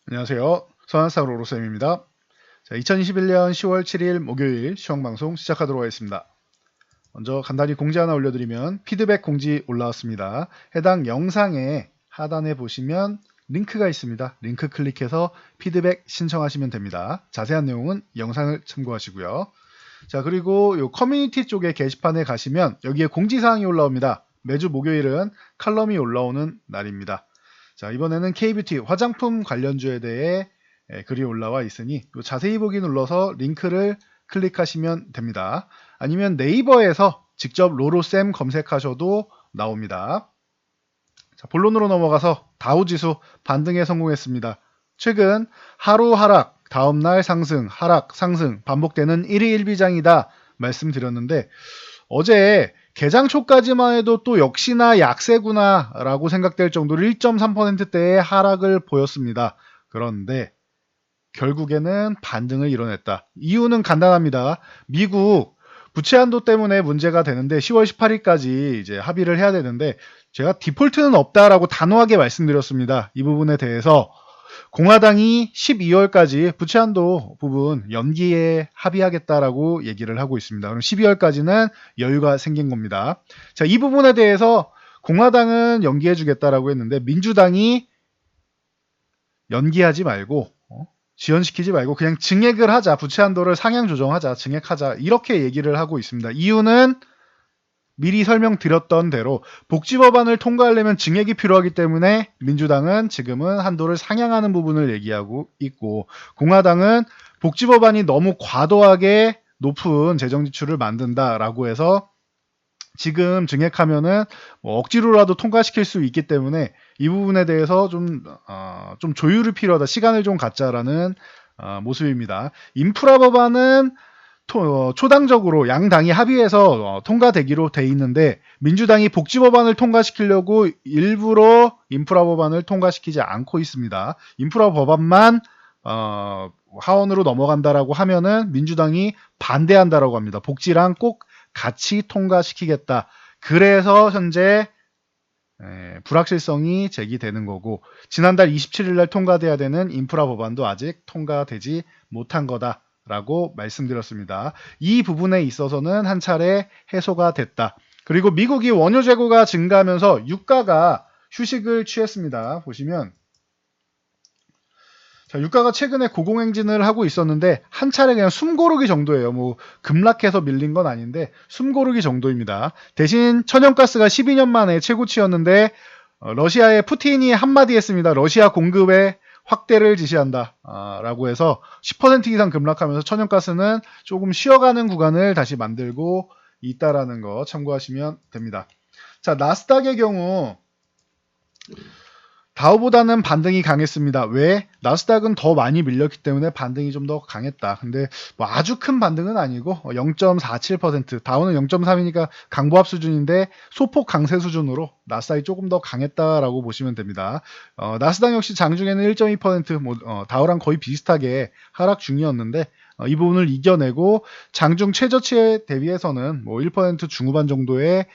안녕하세요. 선한스타 로로쌤입니다. 자, 2021년 10월 7일 목요일 시황방송 시작하도록 하겠습니다. 먼저 간단히 공지 하나 올려드리면 피드백 공지 올라왔습니다. 해당 영상의 하단에 보시면 링크가 있습니다. 링크 클릭해서 피드백 신청하시면 됩니다. 자세한 내용은 영상을 참고하시고요. 자, 그리고 요 커뮤니티 쪽에 게시판에 가시면 여기에 공지사항이 올라옵니다. 매주 목요일은 칼럼이 올라오는 날입니다. 자, 이번에는 K뷰티 화장품 관련주에 대해 글이 올라와 있으니 자세히 보기 눌러서 링크를 클릭하시면 됩니다. 아니면 네이버에서 직접 로로쌤 검색하셔도 나옵니다. 자, 본론으로 넘어가서 다우지수 반등에 성공했습니다. 최근 하루 하락, 다음날 상승, 하락, 상승 반복되는 1위 1비장이다 말씀드렸는데 어제 개장 초까지만 해도 또 역시나 약세구나 라고 생각될 정도로 1.3%대의 하락을 보였습니다. 그런데 결국에는 반등을 이뤄냈다. 이유는 간단합니다. 미국 부채 한도 때문에 문제가 되는데 10월 18일까지 이제 합의를 해야 되는데 제가 디폴트는 없다라고 단호하게 말씀드렸습니다. 이 부분에 대해서 공화당이 12월까지 부채 한도 부분 연기에 합의하겠다라고 얘기를 하고 있습니다. 그럼 12월까지는 여유가 생긴 겁니다. 자, 이 부분에 대해서 공화당은 연기해 주겠다라고 했는데 민주당이 연기하지 말고 지연시키지 말고 그냥 증액을 하자. 부채 한도를 상향 조정하자. 증액하자. 이렇게 얘기를 하고 있습니다. 이유는 미리 설명드렸던 대로 복지법안을 통과하려면 증액이 필요하기 때문에 민주당은 지금은 한도를 상향하는 부분을 얘기하고 있고 공화당은 복지법안이 너무 과도하게 높은 재정지출을 만든다라고 해서 지금 증액하면은 억지로라도 통과시킬 수 있기 때문에 이 부분에 대해서 좀 조율이 필요하다. 시간을 좀 갖자라는 모습입니다. 인프라 법안은 초당적으로 양당이 합의해서 통과되기로 돼 있는데 민주당이 복지법안을 통과시키려고 일부러 인프라 법안을 통과시키지 않고 있습니다. 인프라 법안만 하원으로 넘어간다라고 하면은 민주당이 반대한다라고 합니다. 복지랑 꼭 같이 통과시키겠다. 그래서 현재 불확실성이 제기되는 거고 지난달 27일 날 통과돼야 되는 인프라 법안도 아직 통과되지 못한 거다. 라고 말씀드렸습니다. 이 부분에 있어서는 한 차례 해소가 됐다. 그리고 미국이 원유 재고가 증가하면서 유가가 휴식을 취했습니다. 보시면 자, 유가가 최근에 고공행진을 하고 있었는데 한 차례 그냥 숨고르기 정도예요. 뭐 급락해서 밀린 건 아닌데 숨고르기 정도입니다. 대신 천연가스가 12년 만에 최고치였는데 러시아의 푸틴이 한마디 했습니다. 러시아 공급에 확대를 지시한다 라고 해서 10% 이상 급락하면서 천연가스는 조금 쉬어가는 구간을 다시 만들고 있다라는 거 참고하시면 됩니다. 자, 나스닥의 경우 다우보다는 반등이 강했습니다. 왜? 나스닥은 더 많이 밀렸기 때문에 반등이 좀 더 강했다. 근데 뭐 아주 큰 반등은 아니고 0.47%, 다우는 0.3이니까 강보합 수준인데 소폭 강세 수준으로 나스닥이 조금 더 강했다라고 보시면 됩니다. 나스닥 역시 장중에는 1.2%, 다우랑 거의 비슷하게 하락 중이었는데 이 부분을 이겨내고 장중 최저치에 대비해서는 뭐 1% 중후반 정도의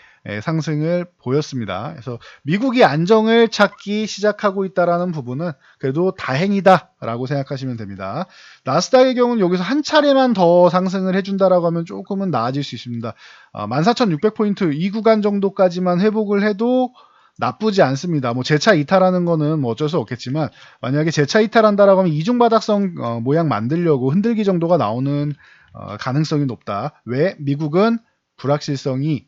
상승을 보였습니다. 그래서 미국이 안정을 찾기 시작하고 있다는 부분은 그래도 다행이다라고 생각하시면 됩니다. 나스닥의 경우는 여기서 한 차례만 더 상승을 해준다라고 하면 조금은 나아질 수 있습니다. 14,600포인트 이 구간 정도까지만 회복을 해도 나쁘지 않습니다. 뭐 재차 이탈하는 거는 뭐 어쩔 수 없겠지만 만약에 재차 이탈한다라고 하면 이중바닥성 모양 만들려고 흔들기 정도가 나오는 가능성이 높다. 왜? 미국은 불확실성이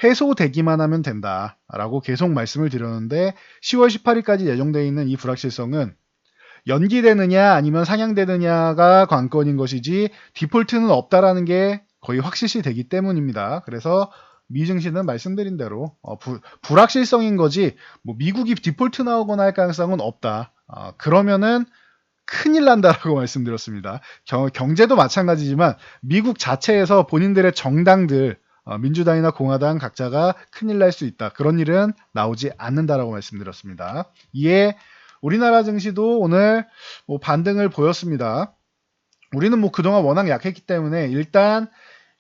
해소되기만 하면 된다라고 계속 말씀을 드렸는데 10월 18일까지 예정되어 있는 이 불확실성은 연기되느냐 아니면 상향되느냐가 관건인 것이지 디폴트는 없다라는 게 거의 확실시 되기 때문입니다. 그래서 미증시는 말씀드린 대로 불확실성인 거지 뭐 미국이 디폴트 나오거나 할 가능성은 없다. 그러면은 큰일 난다라고 말씀드렸습니다. 경제도 마찬가지지만 미국 자체에서 본인들의 정당들 민주당이나 공화당 각자가 큰일 날 수 있다. 그런 일은 나오지 않는다라고 말씀드렸습니다. 이에 우리나라 증시도 오늘 뭐 반등을 보였습니다. 우리는 뭐 그동안 워낙 약했기 때문에 일단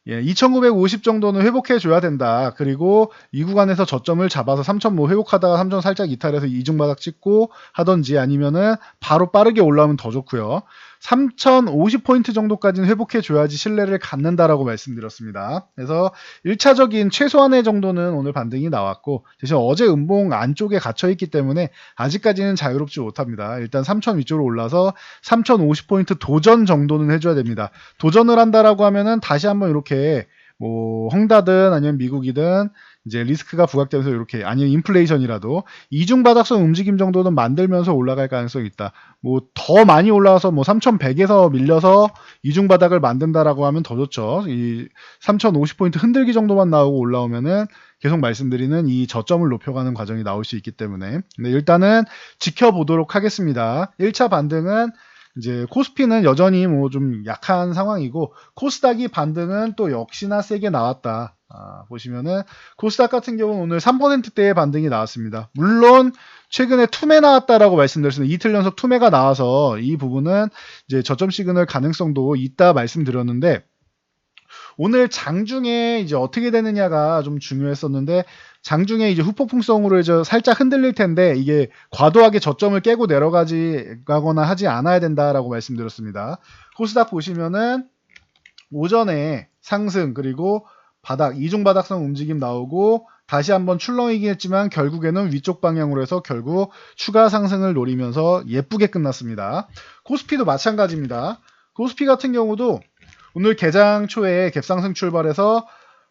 예, 2950 정도는 회복해줘야 된다. 그리고 이 구간에서 저점을 잡아서 3000 뭐 회복하다가 3000 살짝 이탈해서 이중바닥 찍고 하던지 아니면은 바로 빠르게 올라오면 더 좋고요. 3050포인트 정도까지는 회복해줘야지 신뢰를 갖는다라고 말씀드렸습니다. 그래서 1차적인 최소한의 정도는 오늘 반등이 나왔고 대신 어제 음봉 안쪽에 갇혀있기 때문에 아직까지는 자유롭지 못합니다. 일단 3000 위쪽으로 올라서 3050포인트 도전 정도는 해줘야 됩니다. 도전을 한다라고 하면은 다시 한번 이렇게 뭐 헝다든 아니면 미국이든 이제 리스크가 부각되면서 이렇게 아니면 인플레이션이라도 이중 바닥선 움직임 정도는 만들면서 올라갈 가능성이 있다. 뭐 더 많이 올라와서 뭐 3100에서 밀려서 이중 바닥을 만든다라고 하면 더 좋죠. 이 3050포인트 흔들기 정도만 나오고 올라오면은 계속 말씀드리는 이 저점을 높여가는 과정이 나올 수 있기 때문에 근데 일단은 지켜보도록 하겠습니다. 1차 반등은 이제 코스피는 여전히 뭐 좀 약한 상황이고 코스닥이 반등은 또 역시나 세게 나왔다. 보시면은 코스닥 같은 경우는 오늘 3%대의 반등이 나왔습니다. 물론 최근에 투매 나왔다라고 말씀드렸습니다. 이틀 연속 투매가 나와서 이 부분은 이제 저점 시그널 가능성도 있다 말씀드렸는데 오늘 장중에 이제 어떻게 되느냐가 좀 중요했었는데 장중에 이제 후폭풍성으로 이제 살짝 흔들릴 텐데 이게 과도하게 저점을 깨고 내려가거나 하지 않아야 된다라고 말씀드렸습니다. 코스닥 보시면은 오전에 상승 그리고 바닥 이중 바닥성 움직임 나오고 다시 한번 출렁이긴 했지만 결국에는 위쪽 방향으로 해서 결국 추가 상승을 노리면서 예쁘게 끝났습니다. 코스피도 마찬가지입니다. 코스피 같은 경우도 오늘 개장 초에 갭상승 출발해서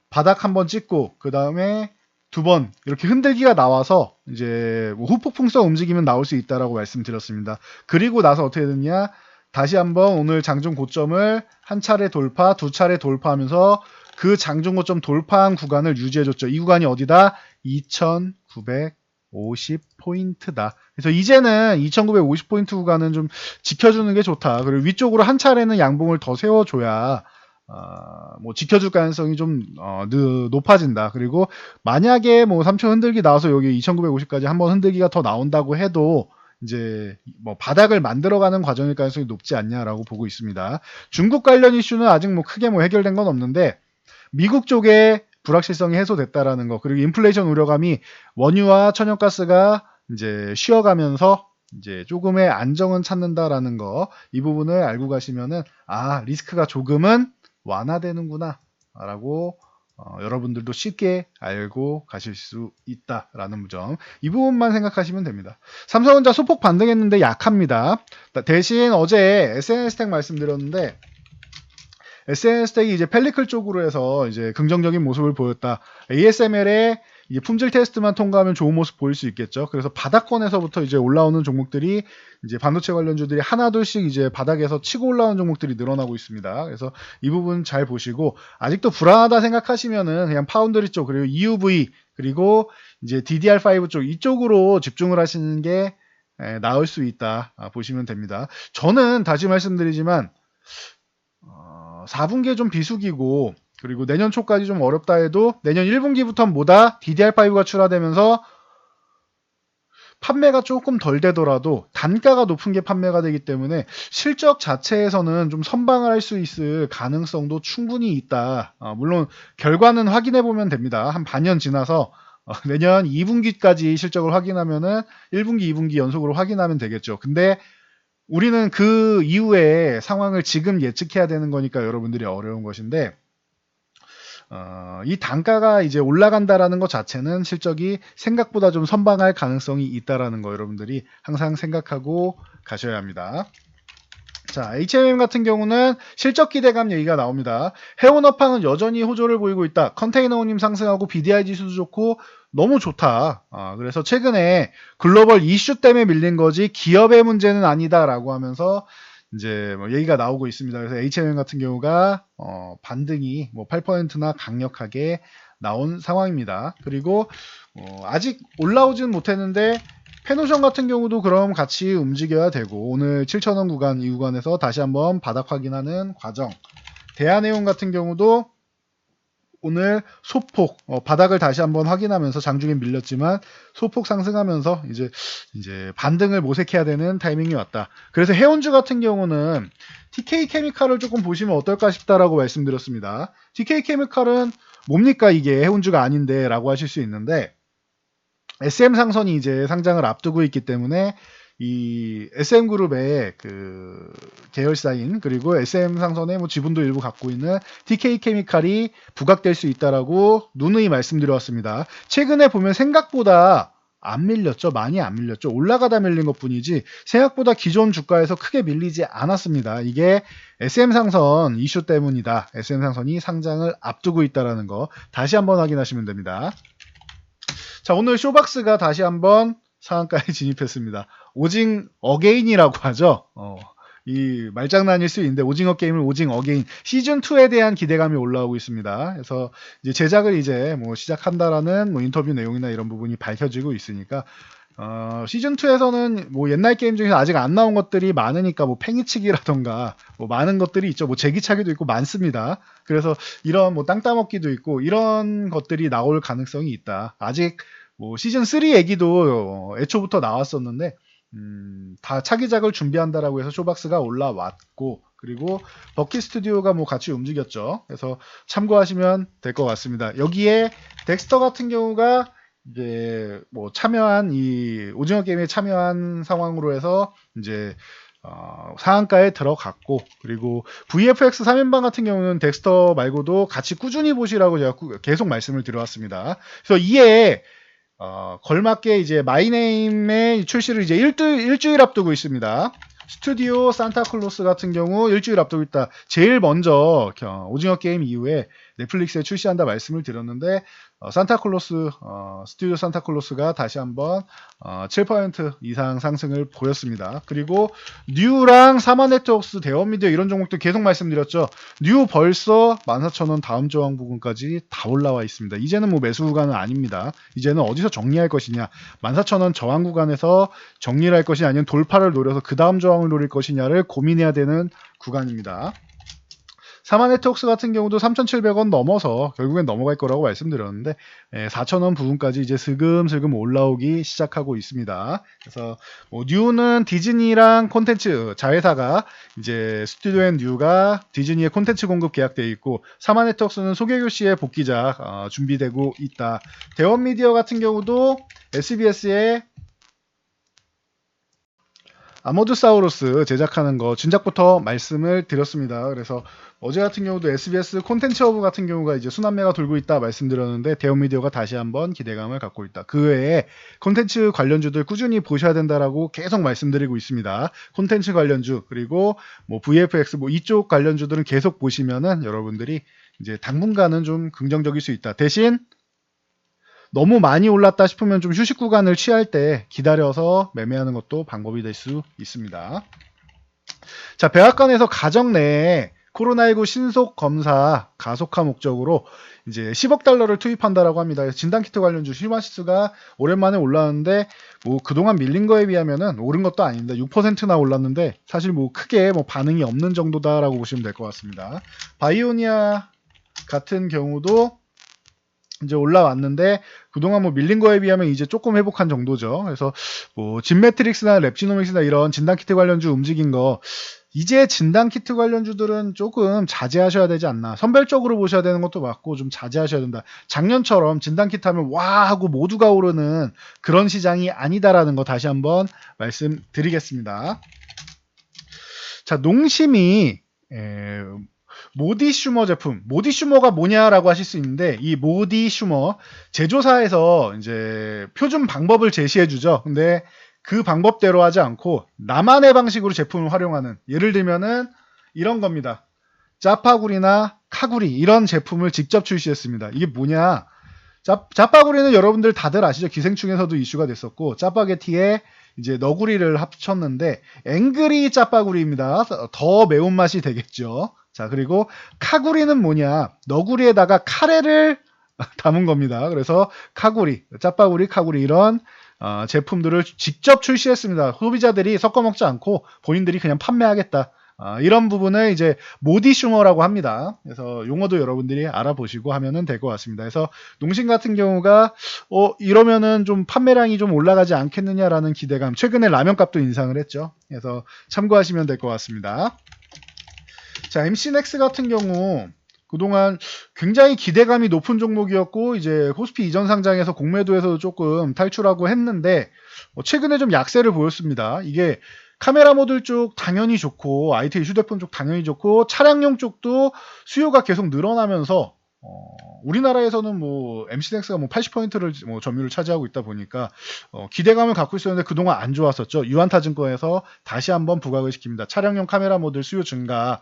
바닥 한번 찍고 그 다음에 두 번 이렇게 흔들기가 나와서 이제 뭐 후폭풍성 움직이면 나올 수 있다라고 말씀드렸습니다. 그리고 나서 어떻게 됐냐? 다시 한번 오늘 장중 고점을 한 차례 돌파, 두 차례 돌파하면서 그 장중 고점 돌파한 구간을 유지해줬죠. 이 구간이 어디다? 2950포인트다. 그래서 이제는 2950포인트 구간은 좀 지켜주는 게 좋다. 그리고 위쪽으로 한 차례는 양봉을 더 세워줘야 뭐 지켜줄 가능성이 좀 높아진다. 그리고 만약에 뭐 3천 흔들기 나와서 여기 2950까지 한번 흔들기가 더 나온다고 해도 이제 뭐 바닥을 만들어가는 과정일 가능성이 높지 않냐라고 보고 있습니다. 중국 관련 이슈는 아직 뭐 크게 뭐 해결된 건 없는데 미국 쪽에 불확실성이 해소됐다라는 거 그리고 인플레이션 우려감이 원유와 천연가스가 이제 쉬어가면서 이제 조금의 안정은 찾는다라는 거 이 부분을 알고 가시면은 리스크가 조금은 완화되는구나 라고 여러분들도 쉽게 알고 가실 수 있다라는 점 이 부분만 생각하시면 됩니다. 삼성전자 소폭 반등했는데 약합니다. 대신 어제 SNS텍 말씀드렸는데 SNS텍이 이제 펠리클 쪽으로 해서 이제 긍정적인 모습을 보였다. ASML에 이제 품질 테스트만 통과하면 좋은 모습 보일 수 있겠죠. 그래서 바닥권에서부터 이제 올라오는 종목들이 이제 반도체 관련주들이 하나둘씩 이제 바닥에서 치고 올라오는 종목들이 늘어나고 있습니다. 그래서 이 부분 잘 보시고 아직도 불안하다 생각하시면은 그냥 파운드리 쪽 그리고 EUV 그리고 이제 DDR5 쪽 이쪽으로 집중을 하시는 게 나을 수 있다 보시면 됩니다. 저는 다시 말씀드리지만 4분기에 좀 비수기고 그리고 내년 초까지 좀 어렵다 해도 내년 1분기부터는 뭐다? DDR5가 출하되면서 판매가 조금 덜 되더라도 단가가 높은 게 판매가 되기 때문에 실적 자체에서는 좀 선방을 할 수 있을 가능성도 충분히 있다. 물론 결과는 확인해 보면 됩니다. 한 반년 지나서 내년 2분기까지 실적을 확인하면은 1분기, 2분기 연속으로 확인하면 되겠죠. 근데 우리는 그 이후에 상황을 지금 예측해야 되는 거니까 여러분들이 어려운 것인데 이 단가가 이제 올라간다라는 것 자체는 실적이 생각보다 좀 선방할 가능성이 있다라는 거 여러분들이 항상 생각하고 가셔야 합니다. 자, HMM 같은 경우는 실적 기대감 얘기가 나옵니다. 해운업황은 여전히 호조를 보이고 있다. 컨테이너 운임 상승하고 BDI 지수도 좋고 너무 좋다. 그래서 최근에 글로벌 이슈 때문에 밀린 거지 기업의 문제는 아니다라고 하면서 이제 뭐 얘기가 나오고 있습니다. 그래서 HMM 같은 경우가 반등이 뭐 8%나 강력하게 나온 상황입니다. 그리고 아직 올라오지는 못했는데 페노션 같은 경우도 그럼 같이 움직여야 되고 오늘 7,000원 구간 이 구간에서 다시 한번 바닥 확인하는 과정. 대한해운 같은 경우도 오늘 소폭 바닥을 다시 한번 확인하면서 장중에 밀렸지만 소폭 상승하면서 이제 반등을 모색해야 되는 타이밍이 왔다. 그래서 해운주 같은 경우는 TK 케미칼을 조금 보시면 어떨까 싶다라고 말씀드렸습니다. TK 케미칼은 뭡니까 이게 해운주가 아닌데 라고 하실 수 있는데 SM 상선이 이제 상장을 앞두고 있기 때문에 이 SM그룹의 그 계열사인 그리고 SM상선의 뭐 지분도 일부 갖고 있는 TK케미칼이 부각될 수 있다라고 누누이 말씀드려왔습니다. 최근에 보면 생각보다 안 밀렸죠. 많이 안 밀렸죠. 올라가다 밀린 것 뿐이지 생각보다 기존 주가에서 크게 밀리지 않았습니다. 이게 SM상선 이슈 때문이다. SM상선이 상장을 앞두고 있다는 거 다시 한번 확인하시면 됩니다. 자, 오늘 쇼박스가 다시 한번 상한가에 진입했습니다. 오징 어게인이라고 하죠. 이 말장난일 수 있는데 오징어 게임을 오징 어게인 시즌2에 대한 기대감이 올라오고 있습니다. 그래서 이제 제작을 이제 뭐 시작한다라는 뭐 인터뷰 내용이나 이런 부분이 밝혀지고 있으니까 시즌2에서는 뭐 옛날 게임 중에서 아직 안 나온 것들이 많으니까 뭐 팽이치기라던가 뭐 많은 것들이 있죠. 뭐 제기차기도 있고 많습니다. 그래서 이런 뭐 땅 따먹기도 있고 이런 것들이 나올 가능성이 있다. 아직 뭐 시즌3 얘기도 애초부터 나왔었는데 다 차기작을 준비한다라고 해서 쇼박스가 올라왔고 그리고 버키 스튜디오가 뭐 같이 움직였죠. 그래서 참고하시면 될 것 같습니다. 여기에 덱스터 같은 경우가 이제 뭐 참여한 이 오징어 게임에 참여한 상황으로 해서 이제 상한가에 들어갔고 그리고 VFX 3인방 같은 경우는 덱스터 말고도 같이 꾸준히 보시라고 제가 계속 말씀을 드려왔습니다. 그래서 이에 걸맞게 이제 마이네임의 출시를 이제 일주일 앞두고 있습니다. 스튜디오 산타클로스 같은 경우 일주일 앞두고 있다. 제일 먼저 오징어 게임 이후에 넷플릭스에 출시한다 말씀을 드렸는데 산타클로스 스튜디오 산타클로스가 다시 한번 7% 이상 상승을 보였습니다. 그리고 뉴랑 사마네트웍스 대원미디어 이런 종목도 계속 말씀드렸죠. 뉴 벌써 14,000원 다음 저항 부근까지 다 올라와 있습니다. 이제는 뭐 매수 구간은 아닙니다. 이제는 어디서 정리할 것이냐 14,000원 저항 구간에서 정리를 할 것이냐 아니면 돌파를 노려서 그 다음 저항을 노릴 것이냐를 고민해야 되는 구간입니다. 사마네트웍스 같은 경우도 3,700원 넘어서 결국엔 넘어갈 거라고 말씀드렸는데 4,000원 부분까지 이제 슬금슬금 올라오기 시작하고 있습니다. 그래서 뭐 뉴는 디즈니랑 콘텐츠 자회사가 이제 스튜디오 앤 뉴가 디즈니의 콘텐츠 공급 계약되어 있고 사마네트웍스는 소개교 씨의 복귀작 준비되고 있다. 대원미디어 같은 경우도 SBS의 아모드사우루스 제작하는 거 진작부터 말씀을 드렸습니다. 그래서 어제 같은 경우도 SBS 콘텐츠 허브 같은 경우가 이제 순환매가 돌고 있다 말씀드렸는데 대원미디어가 다시 한번 기대감을 갖고 있다. 그 외에 콘텐츠 관련주들 꾸준히 보셔야 된다라고 계속 말씀드리고 있습니다. 콘텐츠 관련주 그리고 뭐 VFX 뭐 이쪽 관련주들은 계속 보시면은 여러분들이 이제 당분간은 좀 긍정적일 수 있다. 대신 너무 많이 올랐다 싶으면 좀 휴식 구간을 취할 때 기다려서 매매하는 것도 방법이 될 수 있습니다. 자, 백악관에서 가정 내에 코로나19 신속 검사 가속화 목적으로 이제 10억 달러를 투입한다라고 합니다. 진단키트 관련주 실마시스가 오랜만에 올랐는데 뭐 그동안 밀린 거에 비하면은 오른 것도 아닙니다. 6%나 올랐는데 사실 뭐 크게 뭐 반응이 없는 정도다라고 보시면 될 것 같습니다. 바이오니아 같은 경우도 이제 올라왔는데 그동안 뭐 밀린 거에 비하면 이제 조금 회복한 정도죠. 그래서 뭐 진매트릭스나 랩지노믹스나 이런 진단키트 관련주 움직인 거 이제 진단키트 관련주들은 조금 자제하셔야 되지 않나. 선별적으로 보셔야 되는 것도 맞고 좀 자제하셔야 된다. 작년처럼 진단키트 하면 와 하고 모두가 오르는 그런 시장이 아니다라는 거 다시 한번 말씀드리겠습니다. 자, 농심이 모디 슈머 제품, 모디 슈머가 뭐냐라고 하실 수 있는데 이 모디 슈머 제조사에서 이제 표준 방법을 제시해 주죠. 근데 그 방법대로 하지 않고 나만의 방식으로 제품을 활용하는 예를 들면은 이런 겁니다. 짜파구리나 카구리 이런 제품을 직접 출시했습니다. 이게 뭐냐? 짜파구리는 여러분들 다들 아시죠? 기생충에서도 이슈가 됐었고 짜파게티에 이제 너구리를 합쳤는데 앵그리 짜파구리입니다. 더 매운맛이 되겠죠. 자, 그리고 카구리는 뭐냐? 너구리에다가 카레를 담은 겁니다. 그래서 카구리, 짜파구리, 카구리 이런 제품들을 직접 출시했습니다. 소비자들이 섞어 먹지 않고 본인들이 그냥 판매하겠다. 이런 부분을 이제 모디 슈머라고 합니다. 그래서 용어도 여러분들이 알아보시고 하면은 될 것 같습니다. 그래서 농심 같은 경우가 이러면은 좀 판매량이 좀 올라가지 않겠느냐라는 기대감. 최근에 라면값도 인상을 했죠. 그래서 참고하시면 될 것 같습니다. 자, MC넥스 같은 경우 그동안 굉장히 기대감이 높은 종목이었고 이제 코스피 이전 상장에서 공매도에서 조금 탈출하고 했는데 최근에 좀 약세를 보였습니다. 이게 카메라 모듈 쪽 당연히 좋고 IT 휴대폰 쪽 당연히 좋고 차량용 쪽도 수요가 계속 늘어나면서 우리나라에서는 뭐 MC넥스가 뭐 80%를 뭐 점유율을 차지하고 있다 보니까 기대감을 갖고 있었는데 그동안 안 좋았었죠. 유한타증권에서 다시 한번 부각을 시킵니다. 차량용 카메라 모듈 수요 증가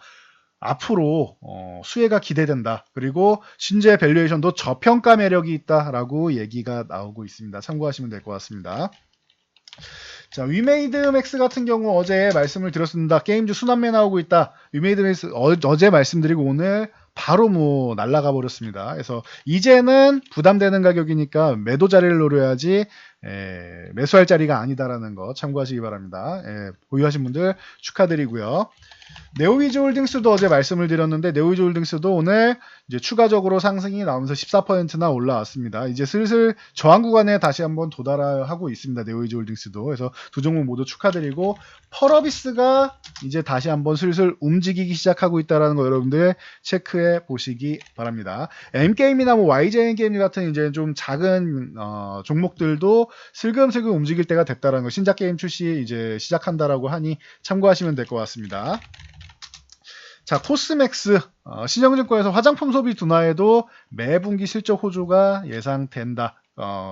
앞으로 수혜가 기대된다. 그리고 신재 밸류에이션도 저평가 매력이 있다라고 얘기가 나오고 있습니다. 참고하시면 될 것 같습니다. 자, 위메이드 맥스 같은 경우 어제 말씀을 드렸습니다. 게임주 순환매 나오고 있다. 위메이드 맥스 어제 말씀드리고 오늘 바로 뭐 날라가 버렸습니다. 그래서 이제는 부담되는 가격이니까 매도 자리를 노려야지 매수할 자리가 아니다라는 거 참고하시기 바랍니다. 보유하신 분들 축하드리고요. 네오위즈홀딩스도 어제 말씀을 드렸는데 네오위즈홀딩스도 오늘 이제 추가적으로 상승이 나오면서 14%나 올라왔습니다. 이제 슬슬 저항 구간에 다시 한번 도달하고 있습니다. 네오위즈홀딩스도. 그래서 두 종목 모두 축하드리고 펄어비스가 이제 다시 한번 슬슬 움직이기 시작하고 있다는 거 여러분들 체크해 보시기 바랍니다. M게임이나 뭐 YJN 게임 같은 이제 좀 작은 종목들도 슬금슬금 움직일 때가 됐다는 거 신작 게임 출시 이제 시작한다라고 하니 참고하시면 될 것 같습니다. 자, 코스맥스 신영증권에서 화장품 소비 둔화에도 매분기 실적 호조가 예상된다.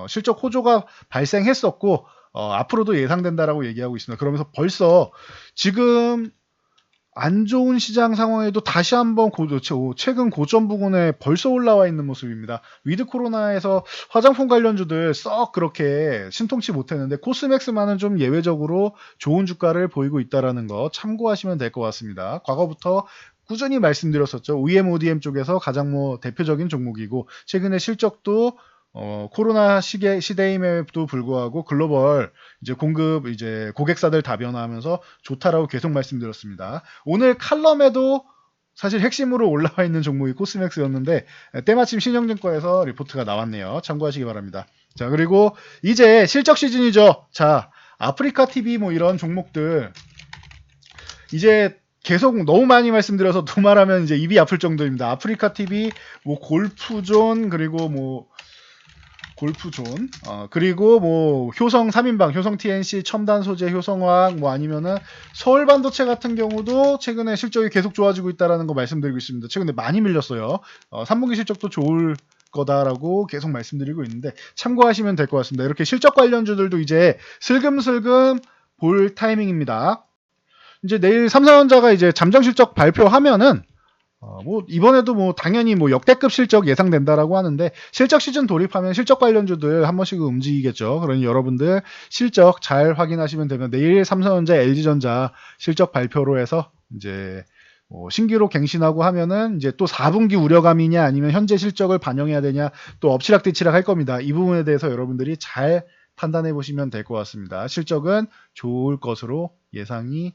실적 호조가 발생했었고 앞으로도 예상된다라고 얘기하고 있습니다. 그러면서 벌써 지금 안 좋은 시장 상황에도 다시 한번 최근 고점 부근에 벌써 올라와 있는 모습입니다. 위드 코로나에서 화장품 관련주들 썩 그렇게 신통치 못했는데 코스맥스만은 좀 예외적으로 좋은 주가를 보이고 있다는 거 참고하시면 될 것 같습니다. 과거부터 꾸준히 말씀드렸었죠. OEM, ODM 쪽에서 가장 뭐 대표적인 종목이고 최근에 실적도 코로나 시대임에도 불구하고 글로벌 이제 공급 이제 고객사들 다변화하면서 좋다라고 계속 말씀드렸습니다. 오늘 칼럼에도 사실 핵심으로 올라와 있는 종목이 코스맥스였는데 때마침 신영증권에서 리포트가 나왔네요. 참고하시기 바랍니다. 자, 그리고 이제 실적 시즌이죠. 자, 아프리카 TV 뭐 이런 종목들 이제 계속 너무 많이 말씀드려서 두말하면 이제 입이 아플 정도입니다. 아프리카 TV, 뭐 골프존, 그리고 뭐 골프존, 그리고 뭐 효성 3인방, 효성 TNC, 첨단 소재, 효성화학, 뭐 아니면은 서울 반도체 같은 경우도 최근에 실적이 계속 좋아지고 있다라는 거 말씀드리고 있습니다. 최근에 많이 밀렸어요. 3분기 실적도 좋을 거다라고 계속 말씀드리고 있는데 참고하시면 될 것 같습니다. 이렇게 실적 관련주들도 이제 슬금슬금 볼 타이밍입니다. 이제 내일 삼성전자가 이제 잠정 실적 발표하면은 뭐 이번에도 뭐 당연히 뭐 역대급 실적 예상된다라고 하는데 실적 시즌 돌입하면 실적 관련주들 한 번씩 움직이겠죠. 그러니 여러분들 실적 잘 확인하시면 되면 내일 삼성전자, LG전자 실적 발표로 해서 이제 신규로 갱신하고 하면은 이제 또 4분기 우려감이냐 아니면 현재 실적을 반영해야 되냐 또 엎치락뒤치락 할 겁니다. 이 부분에 대해서 여러분들이 잘 판단해 보시면 될 것 같습니다. 실적은 좋을 것으로 예상이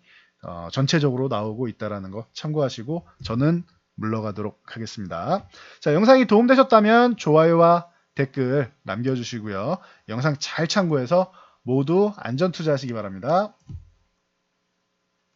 전체적으로 나오고 있다는 거 참고하시고 저는 물러가도록 하겠습니다. 자, 영상이 도움되셨다면 좋아요와 댓글 남겨주시고요. 영상 잘 참고해서 모두 안전 투자하시기 바랍니다.